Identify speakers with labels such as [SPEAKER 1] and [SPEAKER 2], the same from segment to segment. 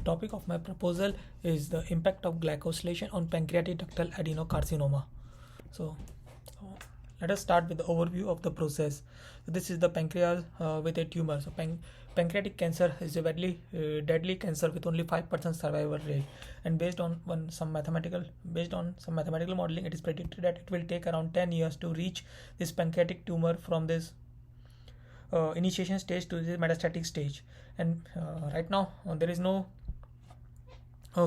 [SPEAKER 1] topic of my proposal is the impact of glycosylation on pancreatic ductal adenocarcinoma. So let us start with the overview of the process. So this is the pancreas with a tumor. So pancreatic cancer is a very deadly cancer with only 5% survival rate, and based on some mathematical modeling, it is predicted that it will take around 10 years to reach this pancreatic tumor from this initiation stage to the metastatic stage. And right now there is no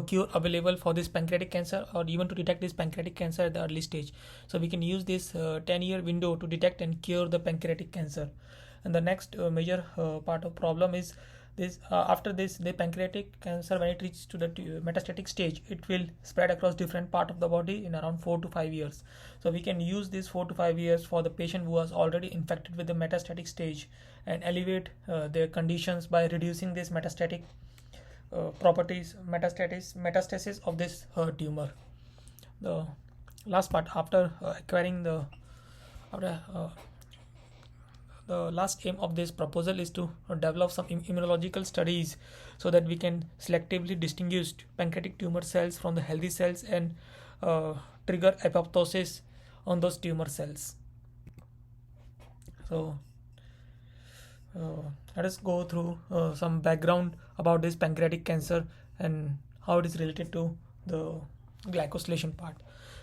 [SPEAKER 1] cure available for this pancreatic cancer, or even to detect this pancreatic cancer at the early stage. So we can use this 10-year window to detect and cure the pancreatic cancer. And the next major part of problem is this: after this, the pancreatic cancer, when it reaches to the metastatic stage, it will spread across different part of the body in around 4 to 5 years. So we can use this 4 to 5 years for the patient who was already infected with the metastatic stage and elevate their conditions by reducing this metastatic metastasis of this tumor. The last part, after acquiring the last aim of this proposal is to develop some immunological studies so that we can selectively distinguish pancreatic tumor cells from the healthy cells and trigger apoptosis on those tumor cells. So let us go through some background about this pancreatic cancer and how it is related to the glycosylation part.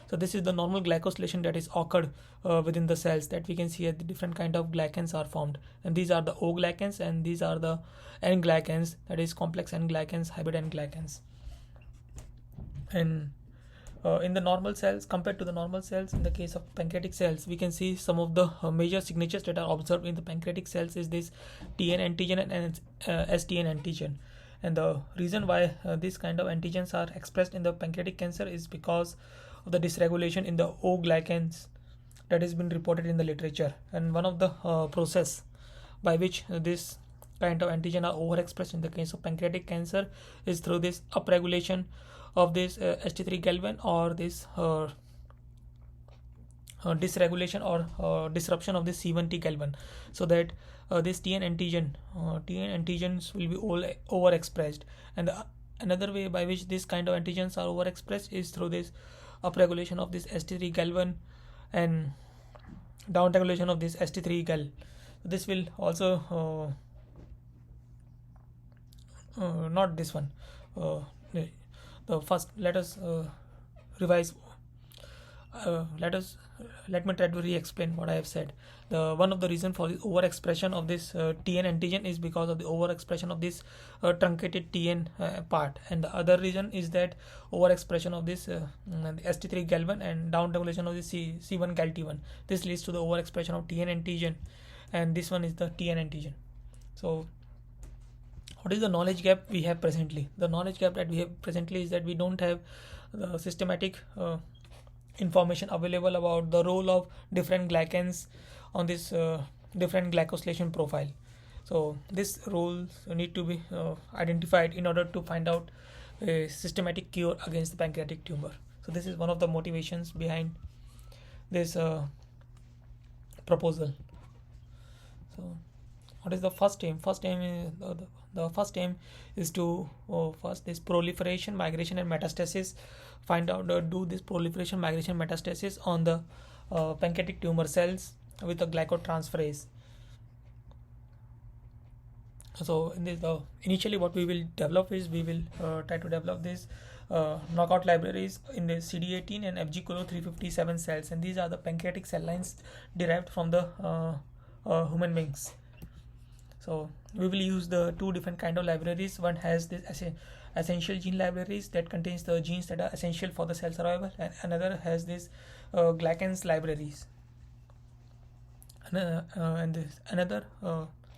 [SPEAKER 1] So this is the normal glycosylation that is occurred within the cells, that we can see the different kind of glycans are formed, and these are the O glycans and these are the N glycans, that is complex N glycans, hybrid N glycans. And in the normal cells, compared to the normal cells, in the case of pancreatic cells, we can see some of the major signatures that are observed in the pancreatic cells is this TN antigen and STN antigen. And the reason why these kind of antigens are expressed in the pancreatic cancer is because of the dysregulation in the O glycans that has been reported in the literature. And one of the process by which this kind of antigen are overexpressed in the case of pancreatic cancer is through this upregulation of this ST3-galvan, or this dysregulation or disruption of this C1T-galvan, so that this TN antigens will be all overexpressed. And another way by which this kind of antigens are overexpressed is through this upregulation of this ST3-galvan and downregulation of this ST3-gal. This will also not this one. The first, let us revise. Let me try to re-explain what I have said. The one of the reason for the overexpression of this TN antigen is because of the overexpression of this truncated TN part, and the other reason is that overexpression of this ST3-galvan and downregulation of the C1-gal-T1. This leads to the overexpression of TN antigen, and this one is the TN antigen. So what is the knowledge gap we have presently? The knowledge gap that we have presently is that we don't have the systematic information available about the role of different glycans on this different glycosylation profile. So these roles need to be identified in order to find out a systematic cure against the pancreatic tumor. So this is one of the motivations behind this proposal. So what is the first aim? The first aim is to first this proliferation, migration and metastasis, find out do this proliferation, migration, metastasis on the pancreatic tumor cells with the glycotransferase. So in this, initially what we will develop is we will try to develop this knockout libraries in the CD18 and FG357 cells, and these are the pancreatic cell lines derived from the human beings. So we will use the two different kind of libraries. One has this essential gene libraries that contains the genes that are essential for the cell survival, and another has this glycans libraries. And this another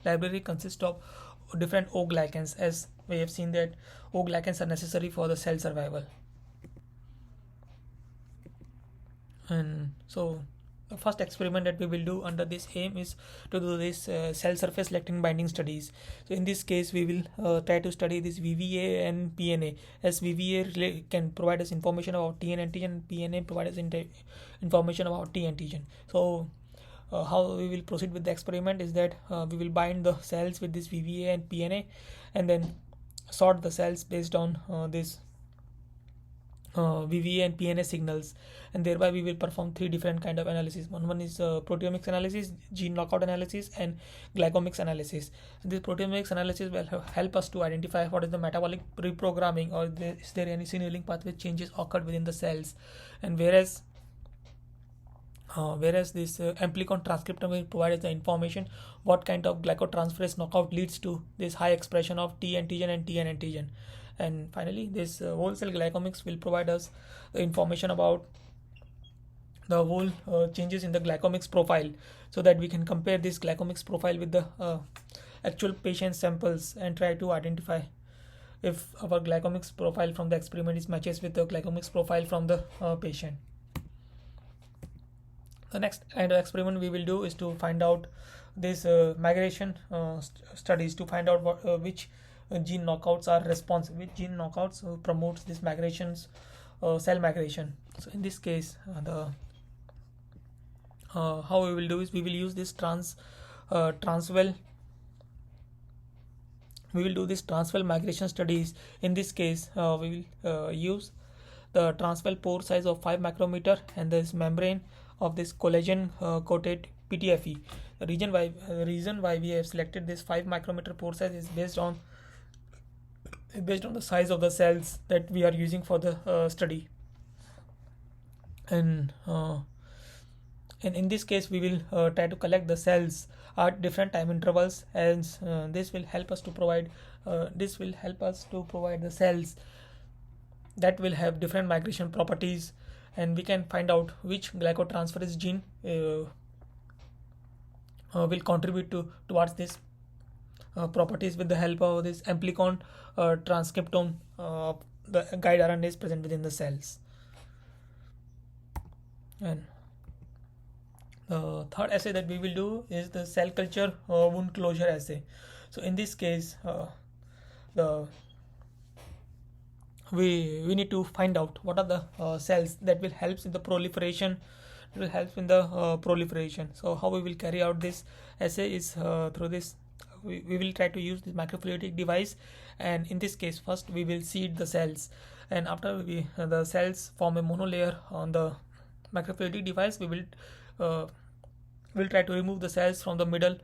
[SPEAKER 1] library consists of different O glycans, as we have seen that O glycans are necessary for the cell survival. And so the first experiment that we will do under this aim is to do this cell surface lectin binding studies. So in this case we will try to study this VVA and PNA, as VVA can provide us information about TN antigen and PNA provide us information about T antigen. So how we will proceed with the experiment is that we will bind the cells with this VVA and PNA, and then sort the cells based on this VVA and PNA signals, and thereby we will perform three different kind of analysis. One is proteomics analysis, gene knockout analysis, and glycomics analysis. And this proteomics analysis will help us to identify what is the metabolic reprogramming, or is there any signaling pathway changes occurred within the cells. And whereas this amplicon transcriptome will provide the information what kind of glycotransferase knockout leads to this high expression of T antigen and TN antigen. And finally, this whole cell glycomics will provide us the information about the whole changes in the glycomics profile, so that we can compare this glycomics profile with the actual patient samples and try to identify if our glycomics profile from the experiment is matches with the glycomics profile from the patient. The next kind of experiment we will do is to find out this migration studies, to find out which gene knockouts are responsive, which gene knockouts promotes this migrations, cell migration. So in this case, how we will do is we will use this transwell. We will do this transwell migration studies. In this case, we will use the transwell pore size of 5 micrometer and this membrane of this collagen coated PTFE. The reason why we have selected this 5 micrometer pore size is based on the size of the cells that we are using for the study. And in this case, we will try to collect the cells at different time intervals, and this will help us to provide the cells that will have different migration properties, and we can find out which glycotransferase gene will contribute towards this properties with the help of this amplicon transcriptome, the guide RNA is present within the cells. And the third assay that we will do is the cell culture wound closure assay. So in this case, we need to find out what are the cells that will help in the proliferation. So how we will carry out this assay is through this. We will try to use this microfluidic device, and in this case, first we will seed the cells, and after the cells form a monolayer on the microfluidic device, we will try to remove the cells from the middle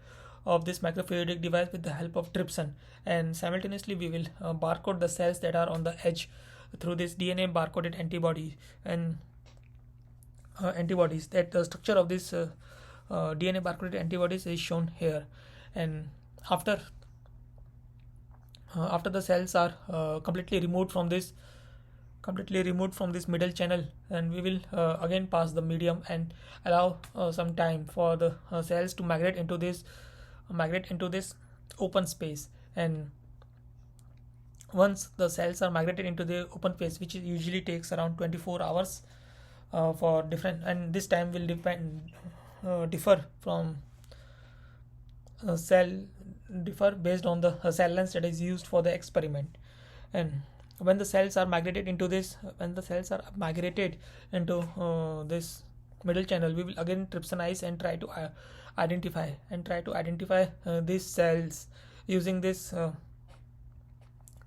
[SPEAKER 1] of this microfluidic device with the help of trypsin, and simultaneously we will barcode the cells that are on the edge through this DNA barcoded antibody and antibodies. That the structure of this DNA barcoded antibodies is shown here. And after the cells are completely removed from this middle channel, and we will again pass the medium and allow some time for the cells to migrate into this open space. And once the cells are migrated into the open space, which usually takes around 24 hours for different, and this time will differ from differ based on the cell length that is used for the experiment. And when the cells are migrated into this middle channel, we will again trypsinize and try to identify these cells using this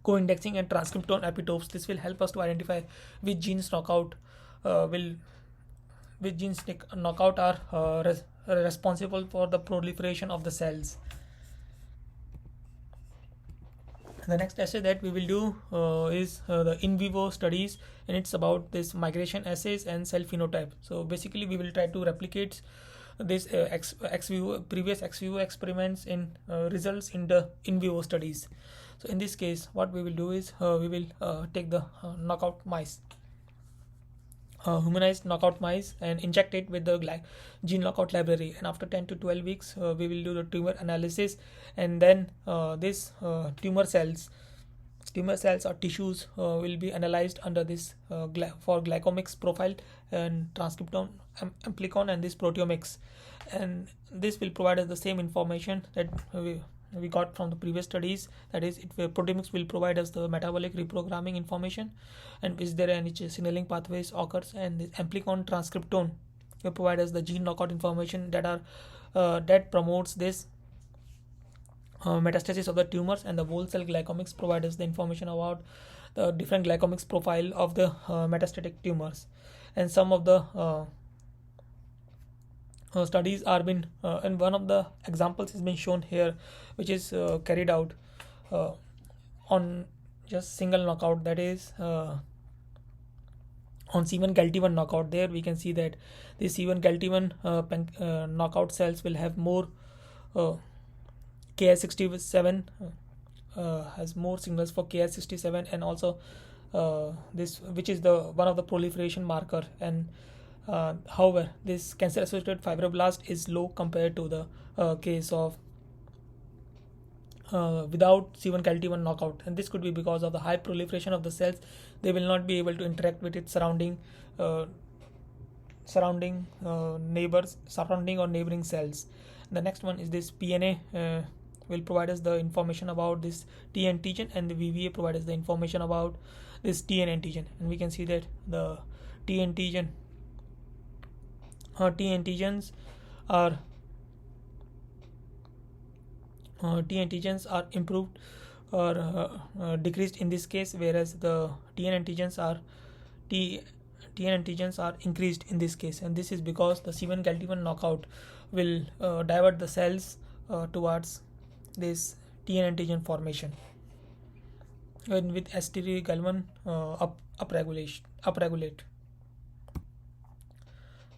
[SPEAKER 1] co-indexing and transcriptome epitopes. This will help us to identify which genes knockout are responsible for the proliferation of the cells. The next assay that we will do is the in vivo studies, and it's about this migration assays and cell phenotype. So basically, we will try to replicate this previous ex vivo experiments in results in the in vivo studies. So in this case, what we will do is we will take the knockout mice, humanized knockout mice, and inject it with the gene knockout library, and after 10 to 12 weeks we will do the tumor analysis, and then this tumor cells or tissues will be analyzed under this for glycomics profile and transcriptome amplicon and this proteomics, and this will provide us the same information that we got from the previous studies. That is, proteomics will provide us the metabolic reprogramming information, and is there any signaling pathways occurs, and the amplicon transcriptome will provide us the gene knockout information that promotes this metastasis of the tumors, and the whole cell glycomics provide us the information about the different glycomics profile of the metastatic tumors. And some of the studies are been and one of the examples has been shown here, which is carried out on just single knockout, that is on C1-GALT1 knockout. There we can see that the C1-GALT1 knockout cells will have more Ki67, has more signals for Ki67, and also this, which is the one of the proliferation marker. And however, this cancer associated fibroblast is low compared to the case of without C1-GALT1 knockout, and this could be because of the high proliferation of the cells. They will not be able to interact with its surrounding neighbors, surrounding or neighboring cells. The next one is this PNA will provide us the information about this T antigen, and the VVA provide us the information about this TN antigen. And we can see that the T antigens are improved or decreased in this case, whereas the TN antigens are increased in this case. And this is because the C1-GALT1 knockout will divert the cells towards this TN antigen formation, and with STD-GAL1 upregulate.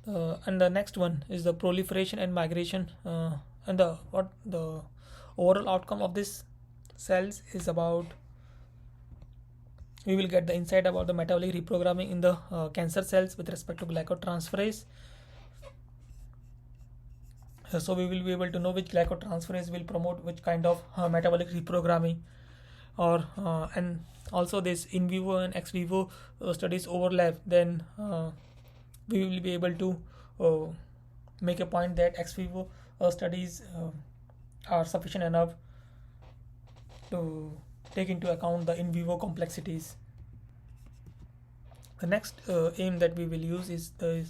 [SPEAKER 1] And the next one is the proliferation and migration, and the overall outcome of this cells is about, we will get the insight about the metabolic reprogramming in the cancer cells with respect to glycotransferase. So we will be able to know which glycotransferase will promote which kind of metabolic reprogramming, or and also this in vivo and ex vivo studies overlap. Then we will be able to make a point that ex vivo studies are sufficient enough to take into account the in vivo complexities. The next aim that we will use is the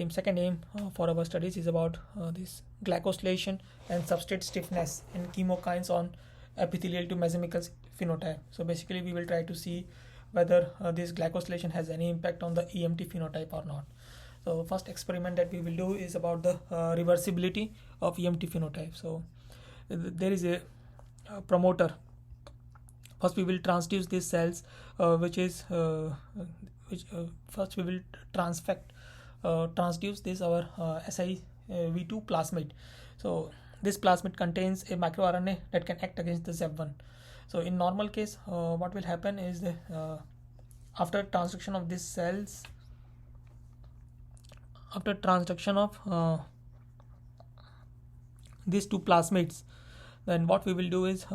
[SPEAKER 1] second aim for our studies is about this glycosylation and substrate stiffness and chemokines on epithelial to mesenchymal phenotype. So basically we will try to see whether this glycosylation has any impact on the EMT phenotype or not. So first experiment that we will do is about the reversibility of EMT phenotype. So there is a promoter. First we will transduce these cells, first we will transduce this our SiV2 plasmid. So this plasmid contains a microRNA that can act against the ZEB1. So in normal case, what will happen is the after transduction of these cells, after transduction of these two plasmids, then what we will do is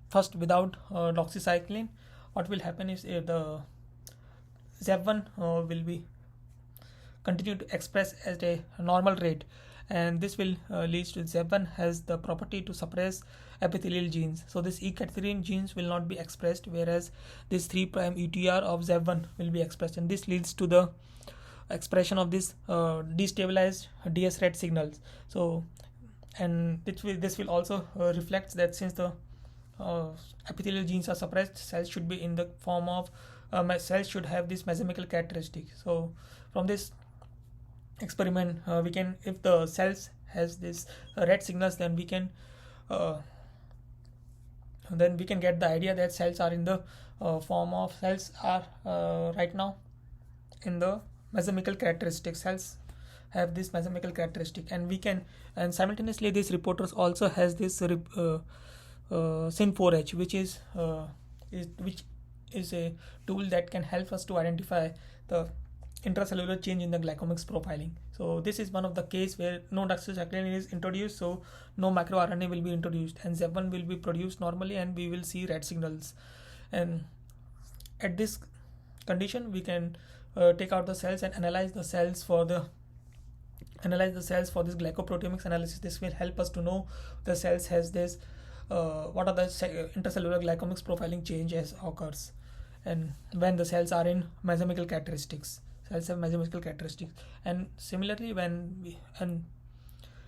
[SPEAKER 1] first, without doxycycline, what will happen is the ZEB1 will be continue to express at a normal rate, and this will lead to ZEB1 has the property to suppress epithelial genes. So this E-cadherin genes will not be expressed, whereas this 3' UTR of ZEB1 will be expressed, and this leads to the expression of this destabilized DS red signals. So and this will also reflect that since the epithelial genes are suppressed, cells should be in the form of cells should have this mesenchymal characteristic. So from this experiment we can, if the cells has this red signals, then we can get the idea that cells are in the form of cells are right now in the mesenchymal characteristic. Cells have this mesenchymal characteristic, and we can, and simultaneously this reporters also has this SYN4H, which is a tool that can help us to identify the intracellular change in the glycomics profiling. So this is one of the case where no doxycycline is introduced, so no microRNA will be introduced, and ZEB1 will be produced normally, and we will see red signals. And at this condition, we can take out the cells and analyze the cells for this glycoproteomics analysis. This will help us to know the cells has this what are the intracellular glycomics profiling changes occurs, and when the cells are in mesenchymal characteristics. Cells have mesenchymal characteristics, and similarly when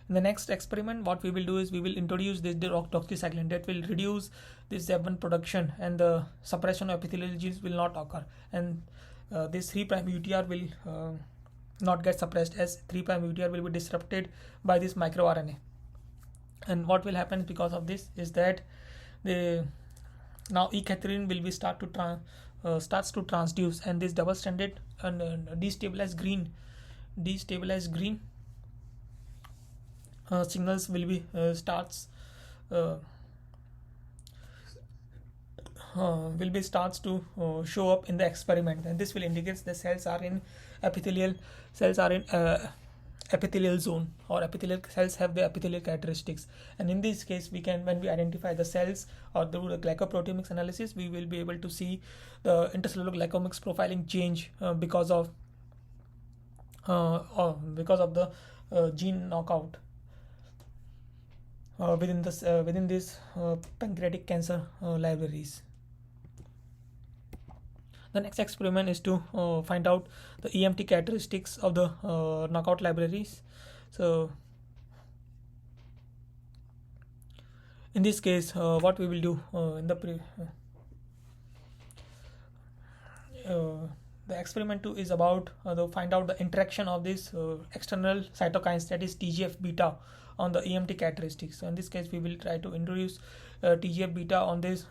[SPEAKER 1] In the next experiment, what we will do is we will introduce this doxycycline that will reduce this ZEB1 production, and the suppression of epithelial genes will not occur, and this 3' UTR will not get suppressed, as 3' UTR will be disrupted by this microRNA. And what will happen because of this is that now E-catherine will be starts to transduce, and this double-stranded and destabilized green signals will be starts to show up in the experiment, and this will indicate the cells are in epithelial zone, or epithelial cells have the epithelial characteristics. And in this case, when we identify the cells or through the glycoproteomics analysis, we will be able to see the intercellular glycomics profiling change because of the gene knockout within these pancreatic cancer libraries. The next experiment is to find out the EMT characteristics of the knockout libraries. So in this case, what we will do the experiment 2 is about to find out the interaction of this external cytokines, that is TGF beta, on the EMT characteristics. So in this case, we will try to introduce TGF beta on this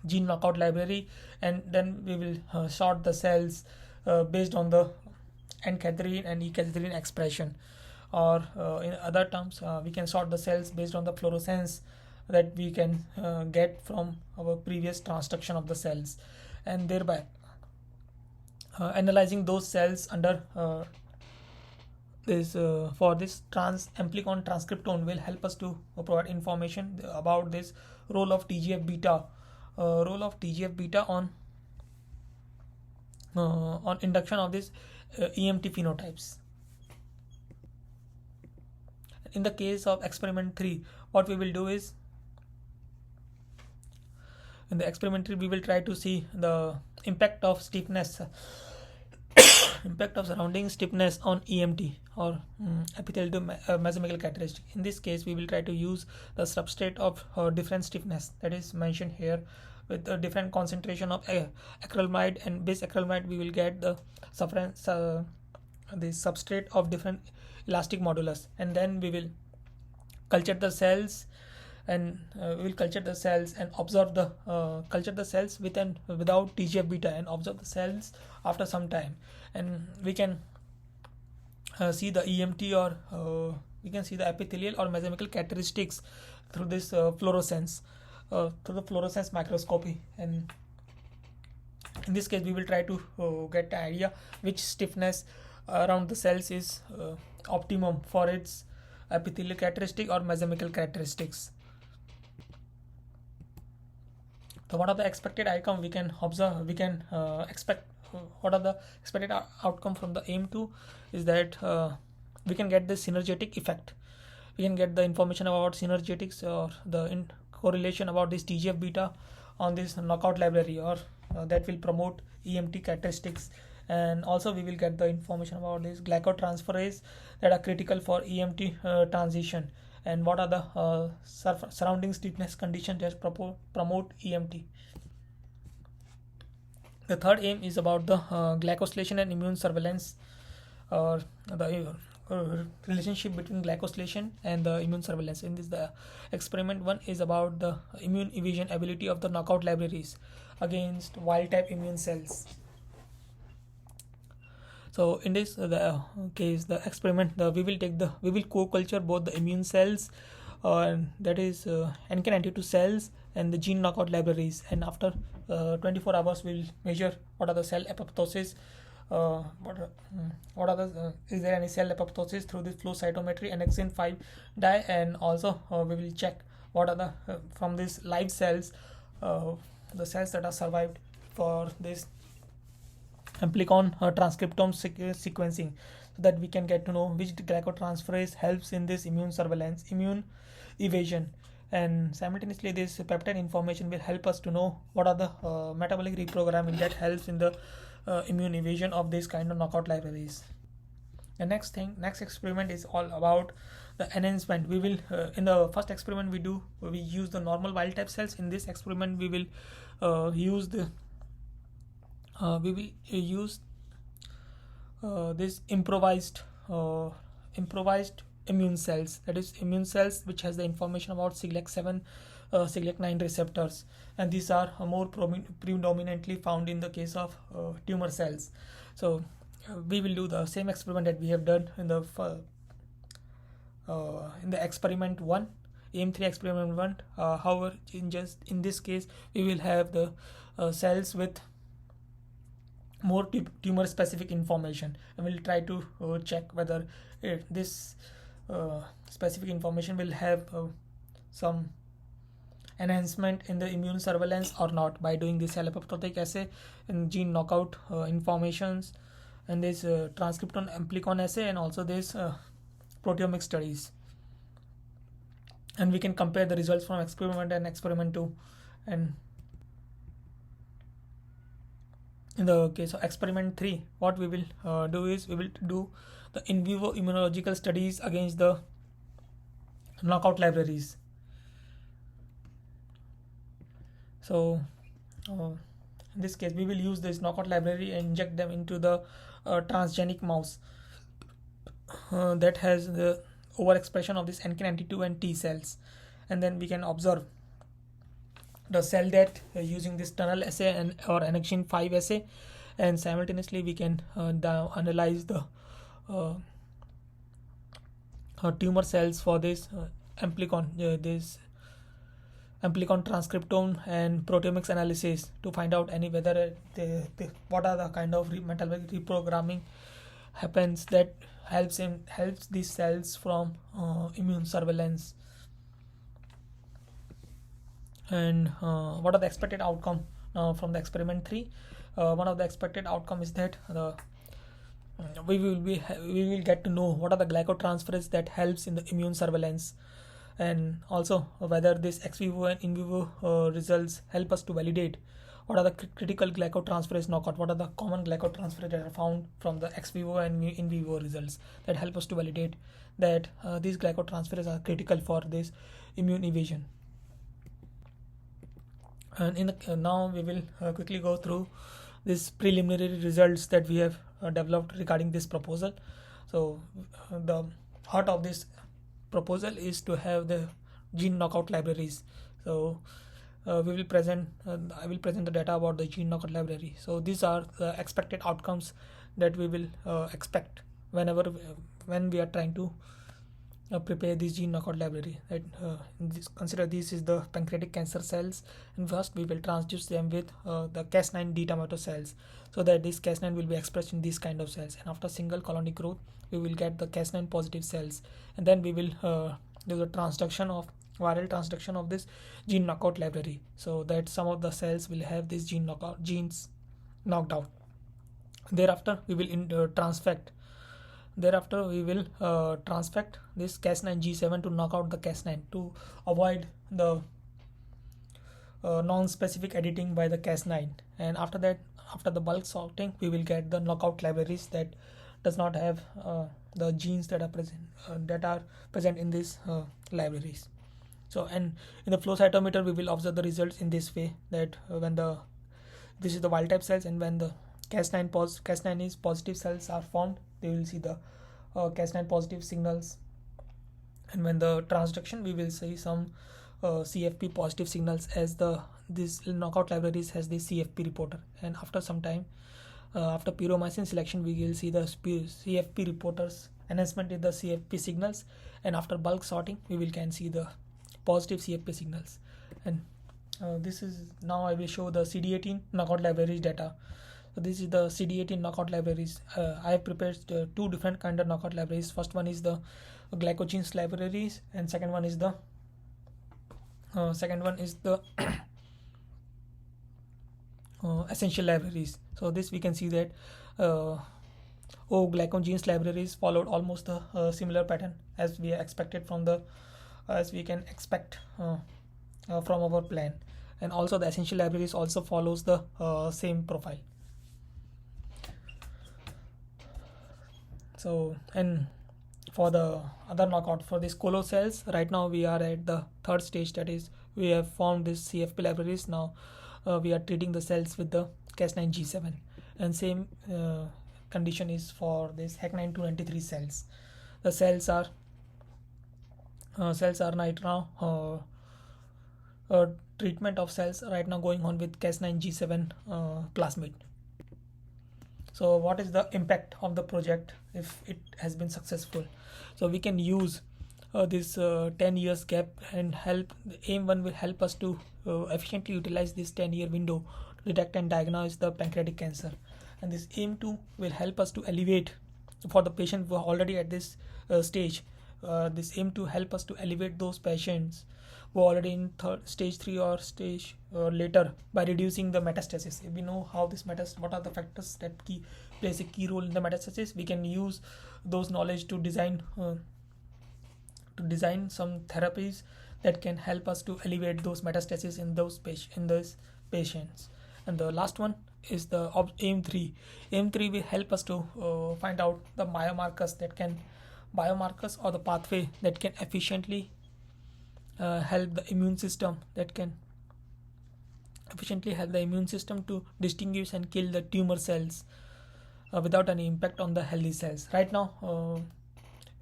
[SPEAKER 1] gene knockout library, and then we will sort the cells based on the N-catherine and E-catherine expression, or in other terms, we can sort the cells based on the fluorescence that we can get from our previous transduction of the cells, and thereby analyzing those cells under this amplicon transcriptome will help us to provide information about this role of TGF beta on induction of this EMT phenotypes. In the case of experiment 3, what we will do is, in the experiment 3, we will try to see the impact of stiffness impact of surrounding stiffness on EMT, or epithelial to mesomecal characteristic. In this case, we will try to use the substrate of different stiffness that is mentioned here, with a different concentration of acrylamide and base acrylamide. We will get the substrate of different elastic modulus, and then we will culture the cells, and observe the culture the cells with and without TGF beta, and observe the cells after some time, and we can see the EMT, or we can see the epithelial or mesomecal characteristics through this fluorescence microscopy. And in this case, we will try to get an idea which stiffness around the cells is optimum for its epithelial characteristic or mesomecal characteristics. So what are the expected outcome we can observe? We can expect what are the expected outcome from the aim2 is that we can get the synergetic effect. We can get the information about synergetics, or the correlation about this TGF beta on this knockout library, or that will promote EMT characteristics. And also we will get the information about this glycotransferase that are critical for EMT transition, and what are the surrounding stiffness conditions that promote EMT. The third aim is about the glycosylation and immune surveillance, or the relationship between glycosylation and the immune surveillance. In this, the experiment 1 is about the immune evasion ability of the knockout libraries against wild type immune cells. So in this case, the experiment, we will co-culture both the immune cells, that is NK92 cells, and the gene knockout libraries, and after 24 hours we will measure what are the cell apoptosis, is there any cell apoptosis through this flow cytometry and annexin 5 dye, and also we will check what are the from these live cells, the cells that are survived for this amplicon transcriptome sequencing, so that we can get to know which glycotransferase helps in this immune surveillance, immune evasion. And simultaneously, this peptide information will help us to know what are the metabolic reprogramming that helps in the immune evasion of this kind of knockout libraries. The next experiment is all about the enhancement. We will in the first experiment we use the normal wild type cells. In this experiment we will use this improvised immune cells, that is immune cells which has the information about Siglec-7 Siglec-9 receptors, and these are more predominantly found in the case of tumor cells. So we will do the same experiment that we have done in the experiment 1, aim3 experiment 1. However, in this case we will have the cells with more tumor specific information, and we'll try to check whether this specific information will have some enhancement in the immune surveillance or not by doing this alleloptotic assay and gene knockout informations, and this transcriptome amplicon assay, and also this proteomic studies. And we can compare the results from experiment and experiment 2. And in the case of experiment 3, what we will do is we will do the in vivo immunological studies against the knockout libraries. So in this case we will use this knockout library and inject them into the transgenic mouse that has the overexpression of this NK92 and T cells, and then we can observe the cell death using this tunnel assay and or annexin 5 assay, and simultaneously we can analyze the tumor cells for this amplicon transcriptome and proteomics analysis to find out whether what are the kind of metabolic reprogramming happens that helps these cells from immune surveillance. And what are the expected outcome from the experiment 3? One of the expected outcome is that we will get to know what are the glycotransferases that helps in the immune surveillance, and also whether this ex vivo and in vivo results help us to validate what are the critical glycotransferase knockout, what are the common glycotransferases that are found from the ex vivo and in vivo results that help us to validate that these glycotransferases are critical for this immune evasion. And now we will quickly go through these preliminary results that we have developed regarding this proposal. So the heart of this proposal is to have the gene knockout libraries. So I will present the data about the gene knockout library. So these are the expected outcomes that we will expect when we are trying to prepare this gene knockout library. Consider this is the pancreatic cancer cells, and first we will transduce them with the Cas9 D tomato cells, so that this Cas9 will be expressed in these kind of cells, and after single colony growth we will get the Cas9 positive cells, and then we will do the viral transduction of this gene knockout library, so that some of the cells will have these genes knocked out. Thereafter we will transfect this Cas9 G7 to knock out the Cas9 to avoid the non-specific editing by the Cas9. And after that, after the bulk sorting, we will get the knockout libraries that does not have the genes that are present in these libraries. So, and in the flow cytometer we will observe the results in this way, that this is the wild type cells, and when the Cas9 is positive cells are formed, they will see the Cas9 positive signals, and when the transduction we will see some CFP positive signals, as this knockout libraries has the CFP reporter. And after some time, after pyromycin selection, we will see the CFP reporters enhancement in the CFP signals, and after bulk sorting we can see the positive CFP signals. And this is now I will show the CD18 knockout libraries data. So this is the CD18 knockout libraries. I have prepared two different kind of knockout libraries. First one is the glycogens libraries, and second one is the essential libraries. So this we can see that glycogens libraries followed almost a similar pattern as we expected as we can expect from our plan, and also the essential libraries also follows the same profile. So, and for the other knockout for these colo cells, right now we are at the third stage, that is we have formed this CFP libraries. Now we are treating the cells with the Cas9G7, and same condition is for this HEC9293 cells. The cells are right now treatment of cells right now going on with Cas9G7 plasmid. So what is the impact of the project if it has been successful? So we can use this 10 years gap and help. The AIM1 will help us to efficiently utilize this 10-year window to detect and diagnose the pancreatic cancer, and this AIM2 will help us to elevate for the patient who are already at this stage. This AIM2 help us to elevate those patients who are already in stage 3 or stage later by reducing the metastasis. If we know how this what are the factors that plays a key role in the metastasis, we can use those knowledge to design some therapies that can help us to elevate those metastasis in those patients. And the last one is the AIM3. AIM3 will help us to find out the biomarkers or the pathway that can efficiently help the immune system to distinguish and kill the tumor cells without any impact on the healthy cells. Right now,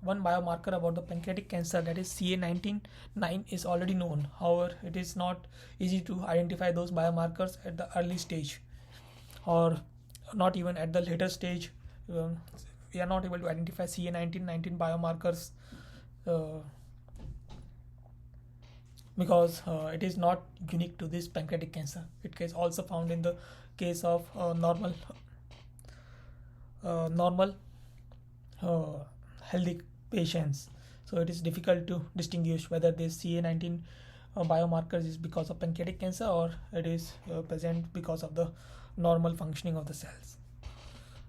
[SPEAKER 1] one biomarker about the pancreatic cancer, that is CA19-9, is already known. However, it is not easy to identify those biomarkers at the early stage, or not even at the later stage. We are not able to identify CA19-19 biomarkers because it is not unique to this pancreatic cancer. It is also found in the case of normal healthy patients. So it is difficult to distinguish whether this CA19 biomarkers is because of pancreatic cancer or it is present because of the normal functioning of the cells.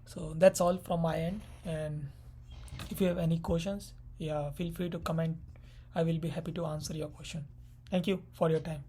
[SPEAKER 1] So that's all from my end, and if you have any questions, feel free to comment. I will be happy to answer your question. Thank you for your time.